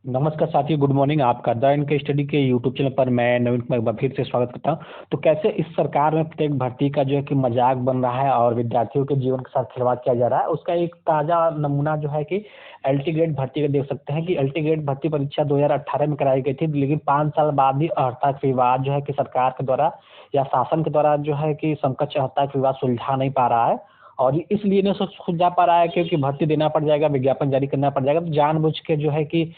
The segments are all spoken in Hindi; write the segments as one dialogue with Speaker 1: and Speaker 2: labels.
Speaker 1: नमस्कार साथियों, गुड मॉर्निंग। आपका द इनके स्टडी के यूट्यूब चैनल पर मैं नवीन कुमार एक बार फिर से स्वागत करता हूं। तो कैसे इस सरकार में प्रत्येक भर्ती का जो है कि मजाक बन रहा है और विद्यार्थियों के जीवन के साथ खिलवाड़ किया जा रहा है, उसका एक ताज़ा नमूना जो है कि एलटी ग्रेड भर्ती का देख सकते हैं कि एलटी ग्रेड भर्ती परीक्षा 2018 में कराई गई थी, लेकिन 5 साल बाद भी अर्हता के विवाद जो है कि सरकार के द्वारा या शासन के द्वारा जो है कि समकक्ष अर्हता के विवाद सुलझा नहीं पा रहा है। और इसलिए नहीं सुलझा पा रहा है क्योंकि भर्ती देना पड़ जाएगा, विज्ञापन जारी करना पड़ जाएगा, तो जानबूझ के जो है कि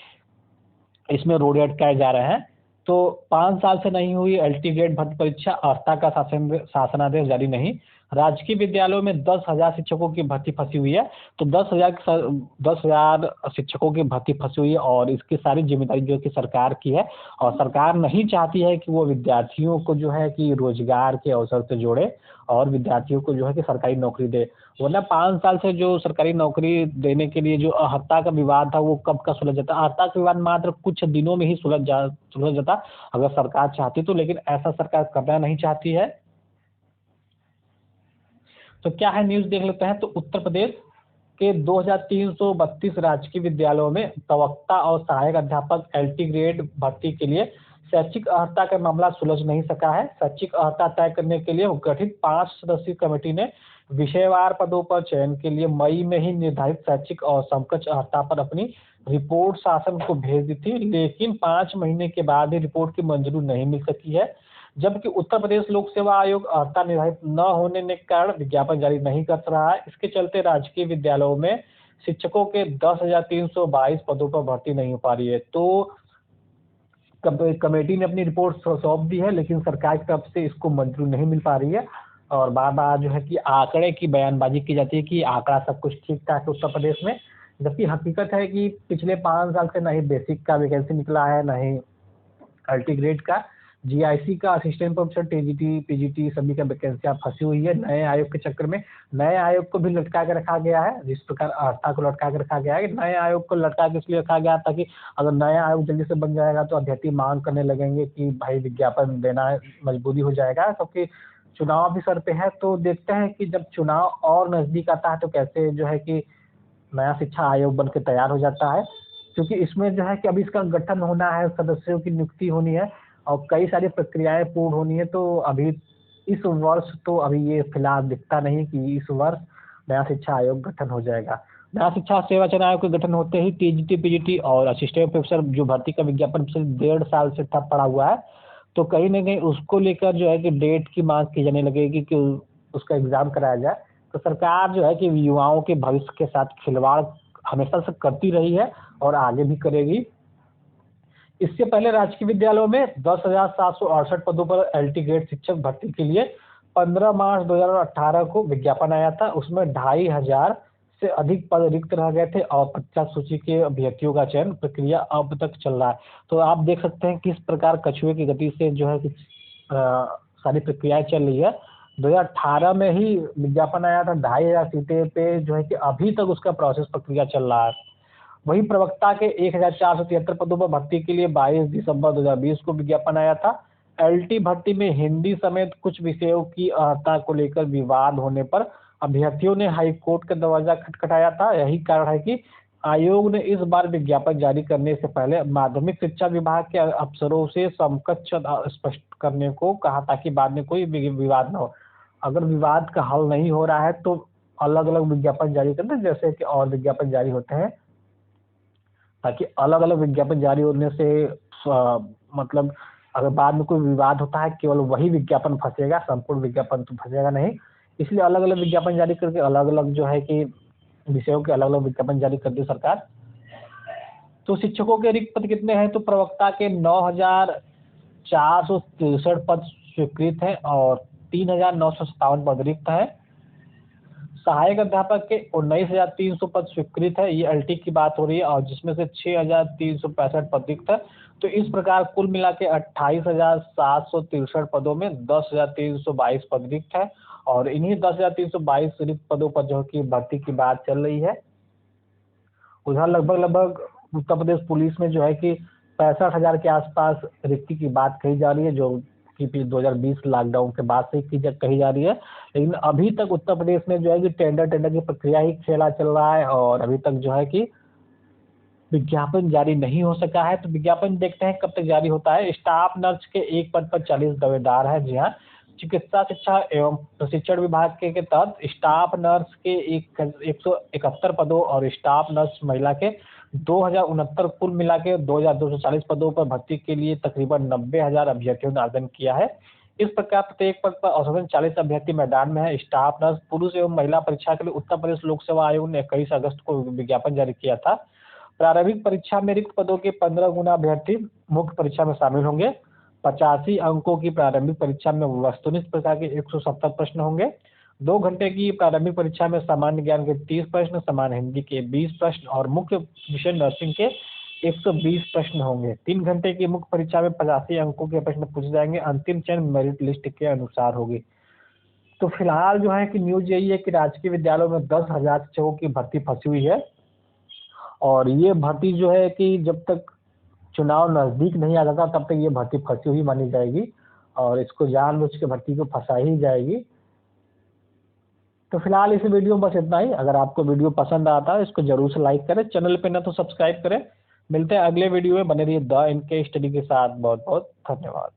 Speaker 1: इसमें रोड अटकाए जा रहे हैं। तो 5 साल से नहीं हुई एलटी ग्रेड भर्ती परीक्षा, अर्हता का शासनादेश जारी नहीं। राजकीय विद्यालयों में 10,000 शिक्षकों की भर्ती फंसी हुई है। तो 10,000 शिक्षकों की भर्ती फंसी हुई है और इसकी सारी जिम्मेदारी जो है कि सरकार की है। और सरकार नहीं चाहती है कि वो विद्यार्थियों को जो है कि रोजगार के अवसर से जोड़े और विद्यार्थियों को जो है कि सरकारी नौकरी दे। वरना 5 साल से जो सरकारी नौकरी देने के लिए जो अर्हता का विवाद था वो कब का सुलझ जाता। अर्हता का विवाद मात्र कुछ दिनों में ही सुलझ जाता अगर सरकार चाहती तो, लेकिन ऐसा सरकार करना नहीं चाहती है। तो क्या है न्यूज देख लेते हैं। तो उत्तर प्रदेश के 2332 राजकीय विद्यालयों में प्रवक्ता और सहायक अध्यापक एलटी ग्रेड भर्ती के लिए शैक्षिक अर्हता का मामला सुलझ नहीं सका है। शैक्षिक अर्हता तय करने के लिए गठित 5 सदस्यीय कमेटी ने विषयवार पदों पर चयन के लिए मई में ही निर्धारित शैक्षिक और समकक्ष अर्हता पर अपनी रिपोर्ट शासन को भेज दी थी, लेकिन 5 महीने के बाद ही रिपोर्ट की मंजूरी नहीं मिल सकी है। जबकि उत्तर प्रदेश लोक सेवा आयोग अर्हता निर्धारित न होने के कारण विज्ञापन जारी नहीं कर रहा है। इसके चलते राजकीय विद्यालयों में शिक्षकों के 10,322 पदों पर भर्ती नहीं हो पा रही है। तो कमेटी ने अपनी रिपोर्ट सौंप दी है, लेकिन सरकार की तरफ से इसको मंजूरी नहीं मिल पा रही है। और बार बार जो है कि आंकड़े की बयानबाजी की जाती है कि आंकड़ा सब कुछ ठीक ठाक है उत्तर प्रदेश में, जबकि हकीकत है कि पिछले 5 साल से नहीं बेसिक का वैकेंसी निकला है, नहीं अल्टीग्रेड का, जीआईसी का, असिस्टेंट प्रोफेसर, टीजीटी, पीजीटी सभी का वैकेंसियां फंसी हुई है। नए आयोग के चक्कर में नए आयोग को भी लटका के रखा गया है। जिस प्रकार अर्हता को लटका के रखा गया है, नए आयोग को लटका के इसलिए रखा गया ताकि अगर नया आयोग जल्दी से बन जाएगा तो अभ्यर्थी मांग करने लगेंगे कि भाई विज्ञापन देना मजबूरी हो जाएगा, क्योंकि चुनाव भी सर पे है। तो देखते हैं कि जब चुनाव और नजदीक आता है तो कैसे जो है कि नया शिक्षा आयोग बन के तैयार हो जाता है, क्योंकि इसमें जो है कि अभी इसका गठन होना है, सदस्यों की नियुक्ति होनी है और कई सारी प्रक्रियाएं पूर्ण होनी है। तो अभी इस वर्ष तो अभी ये फिलहाल दिखता नहीं कि इस वर्ष नया शिक्षा आयोग गठन हो जाएगा। नया शिक्षा सेवा चयन आयोग के गठन होते ही टीजीटी, पीजीटी और असिस्टेंट प्रोफेसर जो भर्ती का विज्ञापन पिछले 1.5 साल से ठप पड़ा हुआ है, तो कहीं ना कहीं उसको लेकर जो है कि डेट की मांग की जाने लगेगी कि उसका एग्जाम कराया जाए। तो सरकार जो है कि युवाओं के भविष्य के साथ खिलवाड़ हमेशा से करती रही है और आगे भी करेगी। इससे पहले राजकीय विद्यालयों में 10,768 पदों पर एलटी ग्रेड शिक्षक भर्ती के लिए 15 मार्च 2018 को विज्ञापन आया था। उसमें 2,500 से अधिक पद रिक्त रह गए थे और प्रत्याश सूची के अभ्यर्थियों का चयन प्रक्रिया अब तक चल रहा है। तो आप देख सकते हैं किस प्रकार कछुए की गति से जो है कि सारी प्रक्रियाएं चल रही है। 2018 में ही विज्ञापन आया था 2,500 सीटें पे जो है कि अभी तक उसका प्रोसेस प्रक्रिया चल रहा है। वहीं प्रवक्ता के 1,473 पदों पर भर्ती के लिए 22 दिसंबर 2020 को विज्ञापन आया था। एलटी भर्ती में हिंदी समेत कुछ विषयों की अर्हता को लेकर विवाद होने पर अभ्यर्थियों ने हाईकोर्ट का दरवाजा खटखटाया था। यही कारण है कि आयोग ने इस बार विज्ञापन जारी करने से पहले माध्यमिक शिक्षा विभाग के अफसरों से समकक्ष स्पष्ट करने को कहा ताकि बाद में कोई विवाद न हो। अगर विवाद का हल नहीं हो रहा है तो अलग अलग विज्ञापन जारी करते हैं, जैसे कि और विज्ञापन जारी होते हैं, ताकि अलग अलग विज्ञापन जारी होने से मतलब अगर बाद में कोई विवाद होता है केवल वही विज्ञापन फंसेगा, संपूर्ण विज्ञापन तो फंसेगा नहीं। इसलिए अलग अलग विज्ञापन जारी करके अलग अलग जो है कि विषयों के अलग अलग विज्ञापन जारी करती है सरकार। तो शिक्षकों के रिक्त पद कितने हैं। तो प्रवक्ता के 9,463 पद स्वीकृत है और 3,957 पद रिक्त है। सहायक अध्यापक के 19,300 पद स्वीकृत है, ये एलटी की बात हो रही है, और जिसमें से 6,365 पद रिक्त है। तो इस प्रकार कुल मिला के 28,763 पदों में 10,322 पद रिक्त है और इन्हीं 10,322 रिक्त पदों पर जो कि भर्ती की बात चल रही है। उधर लगभग उत्तर प्रदेश पुलिस में जो है कि 65,000 के आसपास रिक्ति की बात कही जा रही है, जो कि 2020 लॉकडाउन के बाद से कही जा रही है। लेकिन अभी तक उत्तर प्रदेश में जो है कि टेंडर की प्रक्रिया ही खेला चल रहा है और अभी तक जो है कि विज्ञापन जारी नहीं हो सका है। तो विज्ञापन देखते हैं कब तक जारी होता है। स्टाफ नर्स के एक पद पर 40 दावेदार हैं। जी हाँ, चिकित्सा शिक्षा एवं प्रशिक्षण विभाग के तहत स्टाफ नर्स के 171 पदों और स्टाफ नर्स महिला के 2069 कुल मिला के 2240 पदों पर भर्ती के लिए तकरीबन 90,000 अभ्यर्थियों ने आवेदन किया है। इस प्रकार प्रत्येक पद पर औसतन 40 अभ्यर्थी मैदान में है। स्टाफ नर्स पुरुष एवं महिला परीक्षा के लिए उत्तर प्रदेश लोक सेवा आयोग ने 21 अगस्त को विज्ञापन जारी किया था। प्रारंभिक परीक्षा में रिक्त पदों के 15 गुना अभ्यर्थी मुख्य परीक्षा में शामिल होंगे। 85 अंकों की प्रारंभिक परीक्षा में वस्तुनिष्ठ प्रकार के 170 प्रश्न होंगे। 2 घंटे की प्रारंभिक परीक्षा में सामान्य ज्ञान के 30 प्रश्न, सामान्य हिंदी के 20 प्रश्न और मुख्य विषय नर्सिंग के 120 प्रश्न होंगे। 3 घंटे की मुख्य परीक्षा में 85 अंकों के प्रश्न पूछे जाएंगे। अंतिम चयन मेरिट लिस्ट के अनुसार होगी। तो फिलहाल जो है कि न्यूज यही है कि राजकीय विद्यालयों में 10,000 शिक्षकों की भर्ती फंसी हुई है और ये भर्ती जो है कि जब तक चुनाव नजदीक नहीं आ जाता तब तक ये भर्ती फंसी हुई मानी जाएगी और इसको जानबूझ के भर्ती को फंसा ही जाएगी। तो फिलहाल इस वीडियो में बस इतना ही। अगर आपको वीडियो पसंद आता है इसको जरूर से लाइक करें, चैनल पे ना तो सब्सक्राइब करें। मिलते हैं अगले वीडियो में, बने रहिए द इनके स्टडी के साथ। बहुत बहुत धन्यवाद।